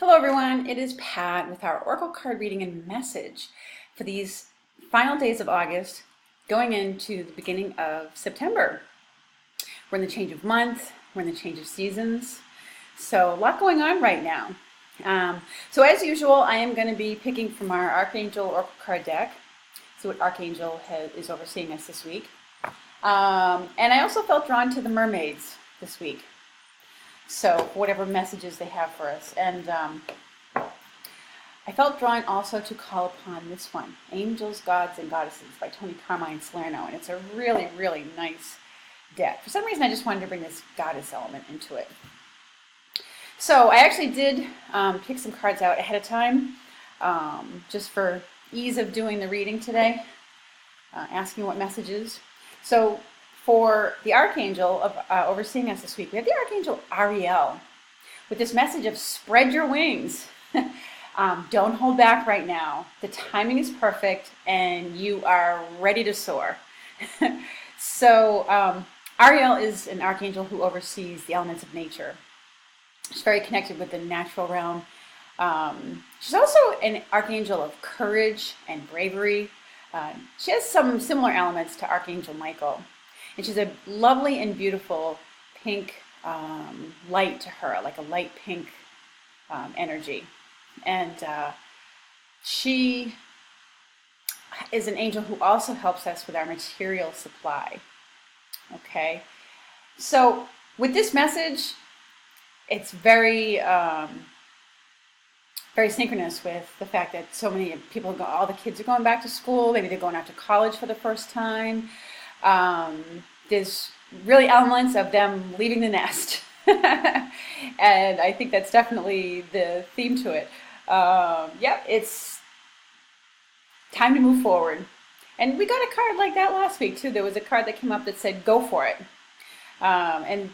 Hello everyone, it is Pat with our Oracle card reading and message for these final days of August going into the beginning of September. We're in the change of month, we're in the change of seasons, so a lot going on right now. So as usual, I am going to be picking from our Archangel Oracle card deck, see what Archangel is overseeing us this week. And I also felt drawn to the mermaids this week. So whatever messages they have for us. And I felt drawn also to call upon this one, Angels, Gods, and Goddesses by Tony Carmine Salerno. And it's a really, really nice deck. For some reason, I just wanted to bring this goddess element into it. So I actually did pick some cards out ahead of time, just for ease of doing the reading today, asking what messages. So for the Archangel of overseeing us this week, we have the Archangel Ariel with this message of spread your wings. Don't hold back right now. The timing is perfect and you are ready to soar. So Ariel is an Archangel who oversees the elements of nature. She's very connected with the natural realm. She's also an Archangel of courage and bravery. She has some similar elements to Archangel Michael. And she's a lovely and beautiful pink light to her, like a light pink energy. And she is an angel who also helps us with our material supply. Okay? So with this message, it's very, very synchronous with the fact that so many people, all the kids are going back to school, maybe they're going out to college for the first time. There's really elements of them leaving the nest. And I think that's definitely the theme to it. Yep, it's time to move forward. And we got a card like that last week too. There was a card that came up that said, go for it. And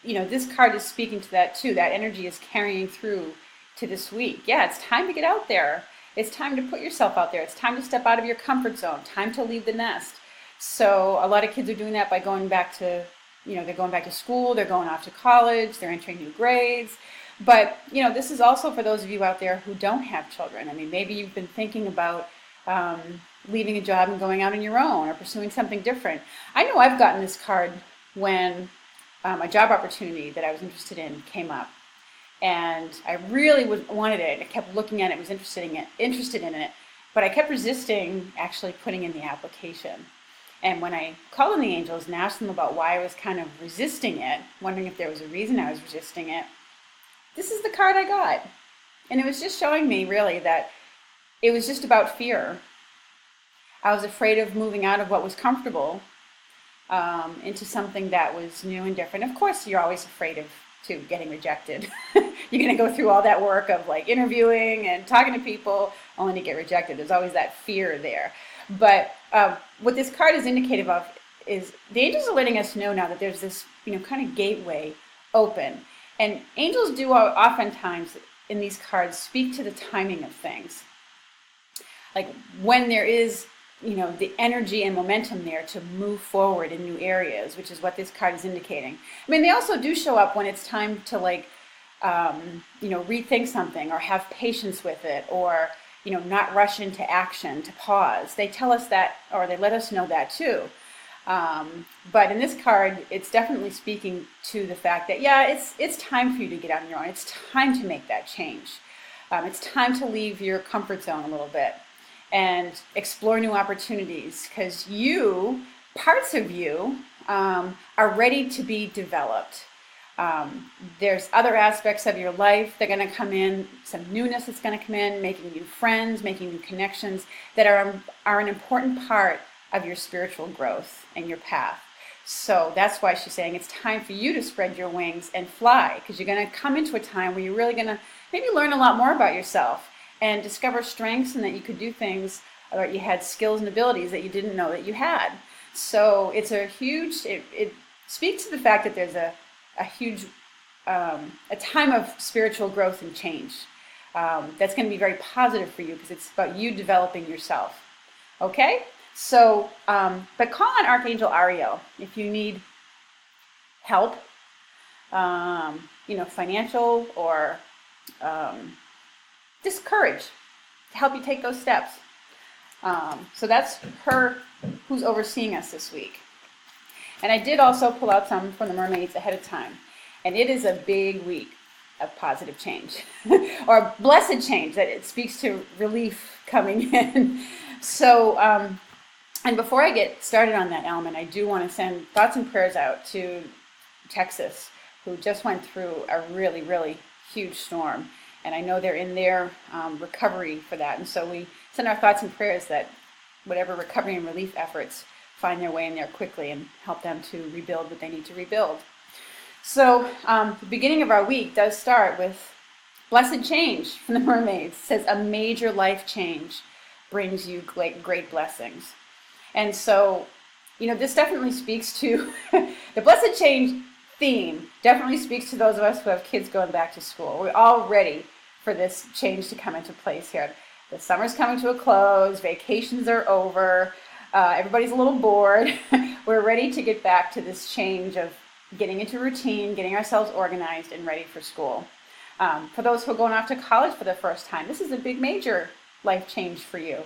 you know, this card is speaking to that too. That energy is carrying through to this week. Yeah, it's time to get out there. It's time to put yourself out there. It's time to step out of your comfort zone. Time to leave the nest. So a lot of kids are doing that by going back to, you know, they're going back to school, they're going off to college, they're entering new grades. But, you know, this is also for those of you out there who don't have children. I mean, maybe you've been thinking about leaving a job and going out on your own or pursuing something different. I know I've gotten this card when a job opportunity that I was interested in came up. And I really wanted it. I kept looking at it, was interested in it, but I kept resisting actually putting in the application. And when I called on the angels and asked them about why I was kind of resisting it, wondering if there was a reason I was resisting it, this is the card I got. And it was just showing me really that it was just about fear. I was afraid of moving out of what was comfortable into something that was new and different. Of course, you're always afraid of getting rejected. You're going to go through all that work of like interviewing and talking to people only to get rejected. There's always that fear there. But what this card is indicative of is the angels are letting us know now that there's this, you know, kind of gateway open. And angels do oftentimes in these cards speak to the timing of things. Like when there is, you know, the energy and momentum there to move forward in new areas, which is what this card is indicating. I mean, they also do show up when it's time to like, you know, rethink something or have patience with it or, you know, not rush into action, to pause. They tell us that, or they let us know that too. But in this card, it's definitely speaking to the fact that, yeah, it's time for you to get on your own. It's time to make that change. It's time to leave your comfort zone a little bit and explore new opportunities because parts of you, are ready to be developed. There's other aspects of your life that are going to come in, some newness that's going to come in, making new friends, making new connections that are an important part of your spiritual growth and your path. So that's why she's saying it's time for you to spread your wings and fly, because you're going to come into a time where you're really going to maybe learn a lot more about yourself and discover strengths and that you could do things, or you had skills and abilities that you didn't know that you had. So it's a huge, it speaks to the fact that there's a huge, a time of spiritual growth and change. That's going to be very positive for you because it's about you developing yourself. Okay? So, but call on Archangel Ariel if you need help, you know, financial or just courage to help you take those steps. So that's her who's overseeing us this week. And I did also pull out some from the mermaids ahead of time. And it is a big week of positive change or blessed change, that it speaks to relief coming in. So, and before I get started on that element, I do want to send thoughts and prayers out to Texas, who just went through a really, really huge storm. And I know they're in their recovery for that. And so we send our thoughts and prayers that whatever recovery and relief efforts find their way in there quickly and help them to rebuild what they need to rebuild. So the beginning of our week does start with blessed change from the mermaids. It says a major life change brings you great blessings. And so, this definitely speaks to the blessed change theme, definitely speaks to those of us who have kids going back to school. We're all ready for this change to come into place here. The summer's coming to a close, vacations are over, everybody's a little bored. We're ready to get back to this change of getting into routine, getting ourselves organized and ready for school. For those who are going off to college for the first time, this is a big major life change for you.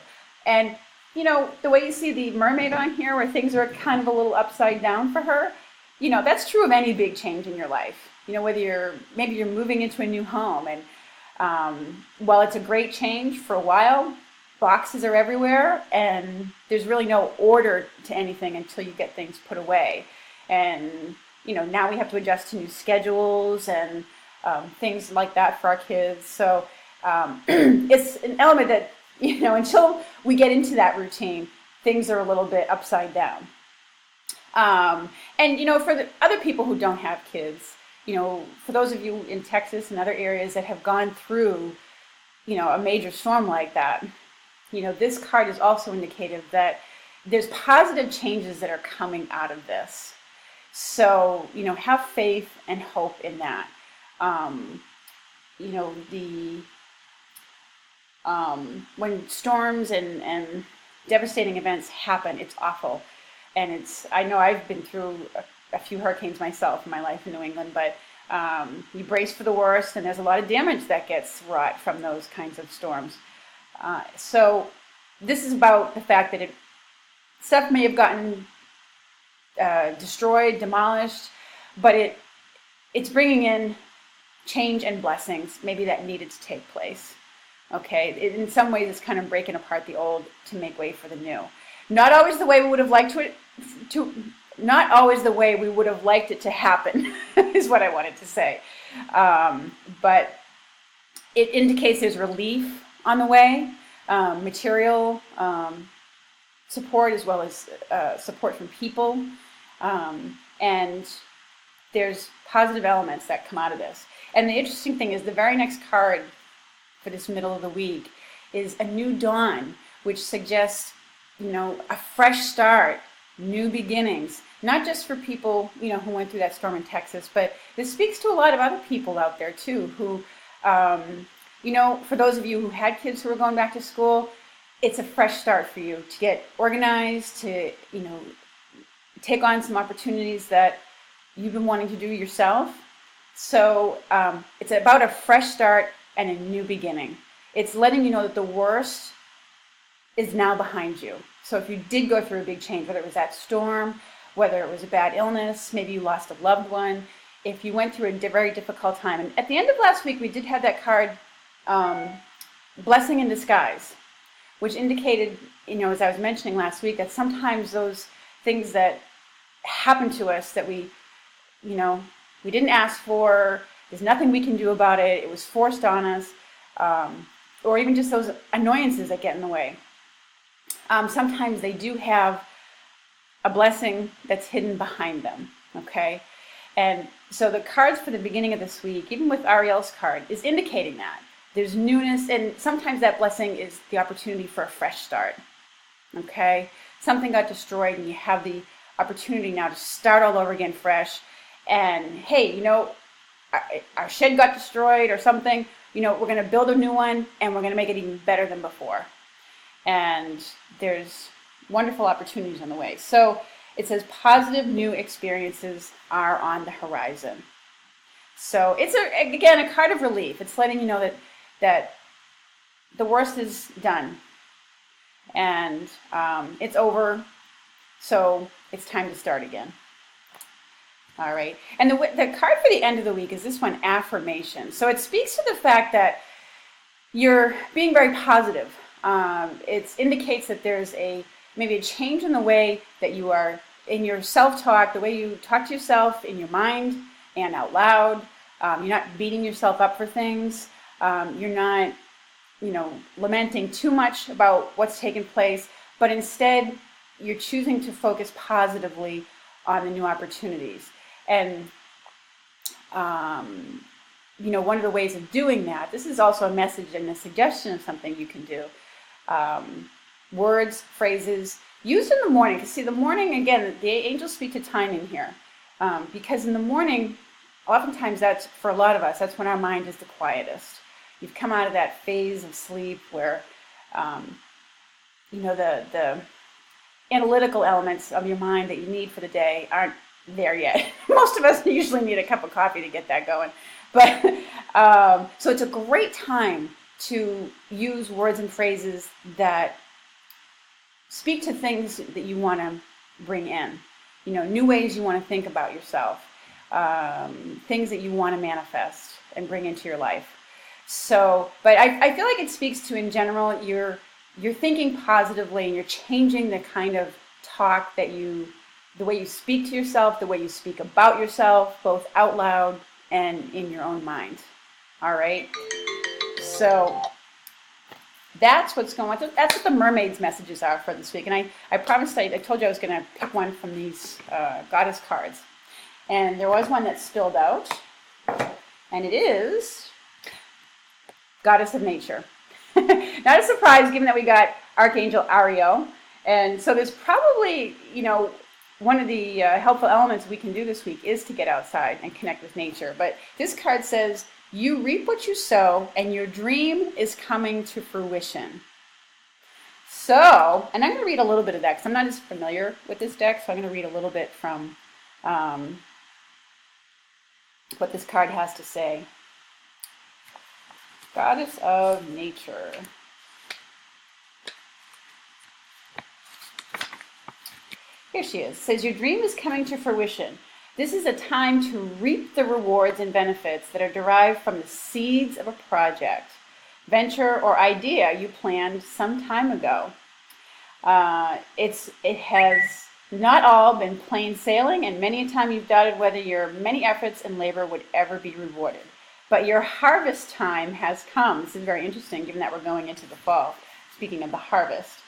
And the way you see the mermaid on here, where things are kind of a little upside down for her, that's true of any big change in your life. Whether maybe you're moving into a new home, and while it's a great change for a while, boxes are everywhere and there's really no order to anything until you get things put away. And now we have to adjust to new schedules and things like that for our kids. So it's an element that, until we get into that routine, things are a little bit upside down. And, for the other people who don't have kids, for those of you in Texas and other areas that have gone through, a major storm like that, this card is also indicative that there's positive changes that are coming out of this. So, have faith and hope in that. When storms and devastating events happen, it's awful. And I know I've been through a few hurricanes myself in my life in New England, but you brace for the worst, and there's a lot of damage that gets wrought from those kinds of storms. So this is about the fact that stuff may have gotten destroyed, demolished, but it's bringing in change and blessings, maybe that needed to take place. Okay, in some ways it's kind of breaking apart the old to make way for the new. Not always the way we would have liked not always the way we would have liked it to happen, is what I wanted to say. But it indicates there's relief on the way, material support as well as support from people. And there's positive elements that come out of this. And the interesting thing is the very next card for this middle of the week is a new dawn, which suggests, a fresh start, new beginnings, not just for people, who went through that storm in Texas, but this speaks to a lot of other people out there too, who, for those of you who had kids who were going back to school, it's a fresh start for you to get organized, to, take on some opportunities that you've been wanting to do yourself. So it's about a fresh start and a new beginning. It's letting you know that the worst is now behind you. So if you did go through a big change, whether it was that storm, whether it was a bad illness, maybe you lost a loved one, if you went through a very difficult time. And at the end of last week, we did have that card, Blessing in Disguise, which indicated, as I was mentioning last week, that sometimes those things that happen to us that we didn't ask for, there's nothing we can do about it, it was forced on us, or even just those annoyances that get in the way. Sometimes they do have a blessing that's hidden behind them, okay? And so the cards for the beginning of this week, even with Ariel's card, is indicating that. There's newness, and sometimes that blessing is the opportunity for a fresh start, okay? Something got destroyed, and you have the opportunity now to start all over again fresh. And hey, our shed got destroyed or something, we're going to build a new one, and we're going to make it even better than before. And there's wonderful opportunities on the way. So it says positive new experiences are on the horizon. So it's again a card of relief. It's letting you know that the worst is done, and it's over, so it's time to start again. All right, and the card for the end of the week is this one, Affirmation. So it speaks to the fact that you're being very positive. It indicates that there's maybe a change in the way that you are in your self-talk, the way you talk to yourself in your mind and out loud. You're not beating yourself up for things. You're not, lamenting too much about what's taken place, but instead you're choosing to focus positively on the new opportunities. And, one of the ways of doing that, this is also a message and a suggestion of something you can do. Words, phrases, used in the morning. Because see, the morning, again, the angels speak to time in here. Because in the morning, oftentimes that's, for a lot of us, that's when our mind is the quietest. You've come out of that phase of sleep where, the analytical elements of your mind that you need for the day aren't there yet. Most of us usually need a cup of coffee to get that going. But so it's a great time to use words and phrases that speak to things that you want to bring in. New ways you want to think about yourself, things that you want to manifest and bring into your life. So, but I feel like it speaks to, in general, you're thinking positively and you're changing the kind of talk the way you speak to yourself, the way you speak about yourself, both out loud and in your own mind. All right? So that's what's going on. That's what the mermaid's messages are for this week. And I promised, I told you I was going to pick one from these goddess cards. And there was one that spilled out. And it is Goddess of Nature. Not a surprise, given that we got Archangel Ariel. And so there's probably, one of the helpful elements we can do this week is to get outside and connect with nature. But this card says, you reap what you sow, and your dream is coming to fruition. So, and I'm going to read a little bit of that, because I'm not as familiar with this deck, so I'm going to read a little bit from what this card has to say. Goddess of Nature. Here she is. It says, your dream is coming to fruition. This is a time to reap the rewards and benefits that are derived from the seeds of a project, venture, or idea you planned some time ago. It has not all been plain sailing, and many a time you've doubted whether your many efforts and labor would ever be rewarded. But your harvest time has come. This is very interesting, given that we're going into the fall. Speaking of the harvest.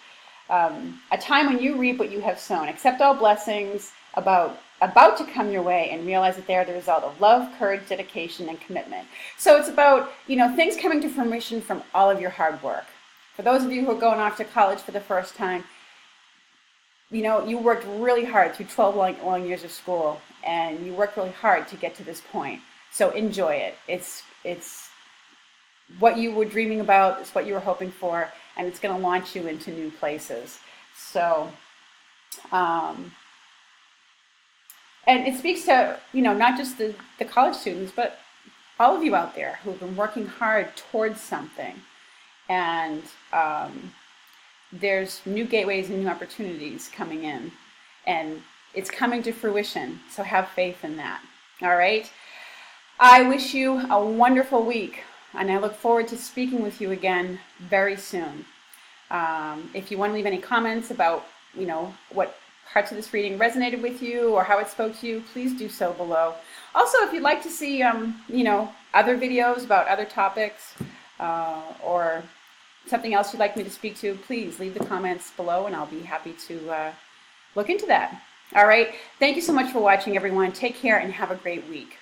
A time when you reap what you have sown. Accept all blessings about to come your way and realize that they are the result of love, courage, dedication, and commitment. So it's about, things coming to fruition from all of your hard work. For those of you who are going off to college for the first time, you worked really hard through 12 long years of school, and you worked really hard to get to this point. So enjoy it. It's what you were dreaming about. It's what you were hoping for, and it's going to launch you into new places. So, and it speaks to, not just the college students, but all of you out there who've been working hard towards something. And there's new gateways and new opportunities coming in. And it's coming to fruition. So have faith in that. All right? I wish you a wonderful week. And I look forward to speaking with you again very soon. If you want to leave any comments about, what parts of this reading resonated with you or how it spoke to you, please do so below. Also, if you'd like to see, other videos about other topics or something else you'd like me to speak to, please leave the comments below and I'll be happy to look into that. All right. Thank you so much for watching, everyone. Take care and have a great week.